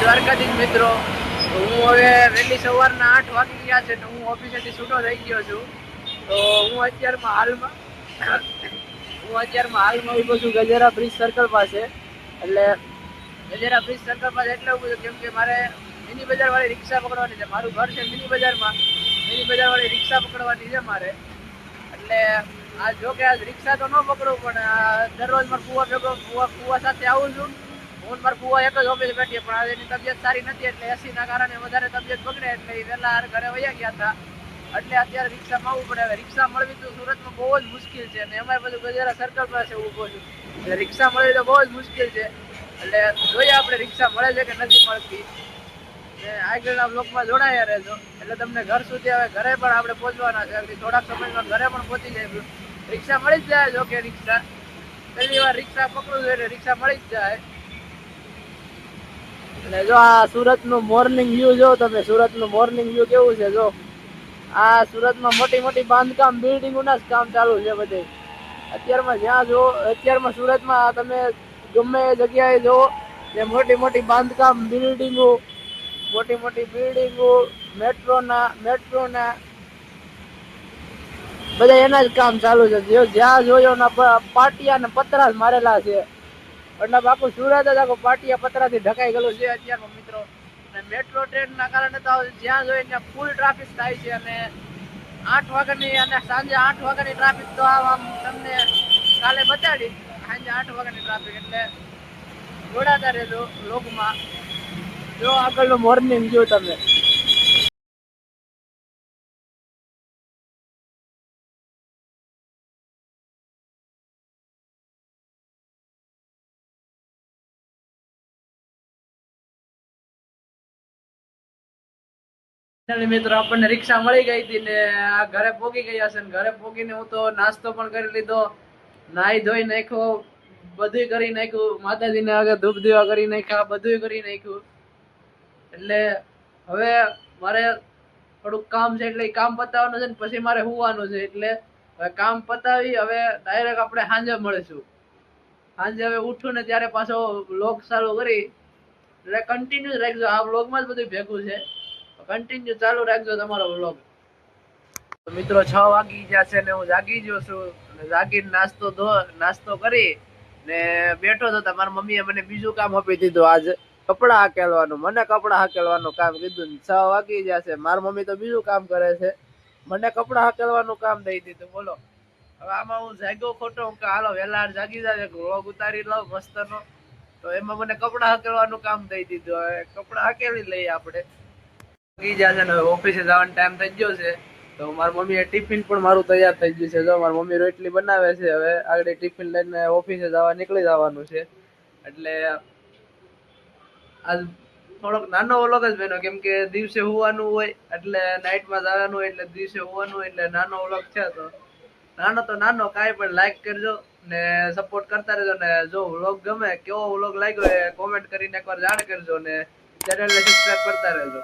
દ્વારકાધીશ મિત્રો, તો હું હવે વહેલી સવારના 8 વાગી ગયા છે તો હું ઓફિસેથી છૂટો થઈ ગયો છું. તો હું અત્યારમાં હાલમાં ઉભો છું ગજેરા બ્રિજ સર્કલ પાસે. એટલે ગજેરા બ્રિજ સર્કલ પાસે એટલે ઉભો છું કેમ કે મારે મિની બજાર વાળી રિક્ષા પકડવાની છે. મારું ઘર છે મિની બજારમાં, મિની બજાર વાળી રિક્ષા પકડવાની છે મારે. એટલે આ જો કે આજ રિક્ષા તો ન પકડું પણ દરરોજ મારા ફુવા સાથે આવું છું. હું મારા ફુવા એક જ ઓફિસ બેઠી પણ આજે એની તબિયત સારી નથી એટલે એસીના કારણે વધારે તબિયત બગડે એટલે એ વહેલા ઘરે વયા ગયા હતા. એટલે અત્યારે રિક્ષામાં આવવું પડે. હવે રિક્ષા મળવી તો સુરતમાં બહુ જ મુશ્કેલ છે અને એમાં બધું ગજેરા સર્કલ પાસે ઊભો છું એટલે રિક્ષા મળવી તો બહુ જ મુશ્કેલ છે. એટલે જોઈએ આપણે રિક્ષા મળે છે કે નથી મળતી. આગળના બ્લોકમાં જોડાયા રહેજો એટલે તમને ઘર સુધી હવે ઘરે પણ આપણે પહોંચવાના છે. થોડાક સમયમાં ઘરે પણ પહોંચી જાય. રિક્ષા મળી જ જાય. જો કે રિક્ષા પહેલી વાર રિક્ષા પકડું છું એટલે રિક્ષા મળી જ જાય. એટલે જો આ સુરતનું મોર્નિંગ વ્યૂ જો તમે, સુરતનું મોર્નિંગ વ્યૂ કેવું છે જો. આ સુરતમાં મોટી મોટી બાંધકામ બિલ્ડિંગોના જ કામ ચાલુ છે બધે. અત્યારમાં સુરતમાં તમે ગમે એ જગ્યાએ જો જે મોટી મોટી બાંધકામ બિલ્ડિંગો, મોટી મોટી બિલ્ડિંગો, મેટ્રોના બધા એના જ કામ ચાલુ છે. જ્યાં જોયો પાટિયા ને પતરા જ મારેલા છે. એટલે આખું સુરત જ આખું પાટિયા પતરાથી ઢકાઈ ગયેલું છે અત્યારમાં મિત્રો. મેટ્રો ટ્રેનના કારણે તો જ્યાં જોઈએ ત્યાં ફૂલ ટ્રાફિક થાય છે અને 8 વાગ્યાની અને સાંજે 8 વાગ્યાની ટ્રાફિક તો આમ તમને કાલે બતાડી. સાંજે 8 વાગ્યાની ટ્રાફિક એટલે જોડાતા રહેજો લોગમાં. જો આગળનું મોર્નિંગ જો તમે. મિત્રો આપણને રિક્ષા મળી ગઈ હતી ને આ ઘરે પોગી ગયા છે. ઘરે પોગીને હું તો નાસ્તો પણ કરી લીધો, નાઈ ધોઈ નાખ્યો, બધું કરી નાખ્યું. માતાજીને આગળ ધૂપ દીવા કરી નાખ્યા, બધું કરી નાખ્યું. એટલે હવે મારે થોડુંક કામ છે એટલે કામ પતાવવાનું છે ને પછી મારે સુવાનું છે. એટલે હવે કામ પતાવી હવે ડાયરેક્ટ આપણે સાંજે મળીશું. સાંજે હવે ઉઠું ને ત્યારે પાછો વ્લોગ ચાલુ કરી એટલે કન્ટિન્યુ રાખજો. આ વ્લોગમાં જ બધું ભેગું છે. કન્ટિન્યુ ચાલુ રાખજો તમારો વ્લોગ. મિત્રો 6 વાગી ગયા છે ને હું જાગી ગયો છું. જાગીને નાસ્તો કરી ને બેઠો તો મારા મમ્મીએ મને બીજું કામ આપી દીધું. આજ કપડા હકેલવાનું, મને કપડા હકેલવાનું કામ કીધું. 6 વાગી ગયા છે, મારી મમ્મી તો બીજું કામ કરે છે. મને કપડા હકેલવાનું કામ દઈ દીધું. બોલો હવે આમાં હું જાગ્યો ખોટો કે હાલો વહેલા જાગી જાય વ્લોગ ઉતારી લઉં મસ્તનો. તો એમાં મને કપડા હકેલવાનું કામ દઈ દીધું. હવે કપડા હકેલી લઈએ આપણે. ઓફિસે જવાનો ટાઈમ થઈ ગયો છે તો મારી મમ્મીએ ટિફિન પણ મારું તૈયાર થઈ ગયું છે. જો મારી મમ્મી રોટલી બનાવે છે. હવે આગળ ટિફિન લઈને ઓફિસે નીકળી જવાનું છે. એટલે આજ થોડોક નાનો વ્લોગ જ બન્યો કેમ કે દિવસે હોવાનું હોય એટલે નાઇટમાં જવાનું હોય એટલે દિવસે હોવાનું હોય એટલે નાનો વ્લોગ છે. તો નાનો કાંઈ પણ લાઈક કરજો ને સપોર્ટ કરતા રહેજો. ને જો વ્લોગ ગમે, કેવો વ્લોગ લાગ્યો એ કોમેન્ટ કરીને એકવાર જાણ કરજો ને ચેનલને સબસ્ક્રાઇબ કરતા રહેજો.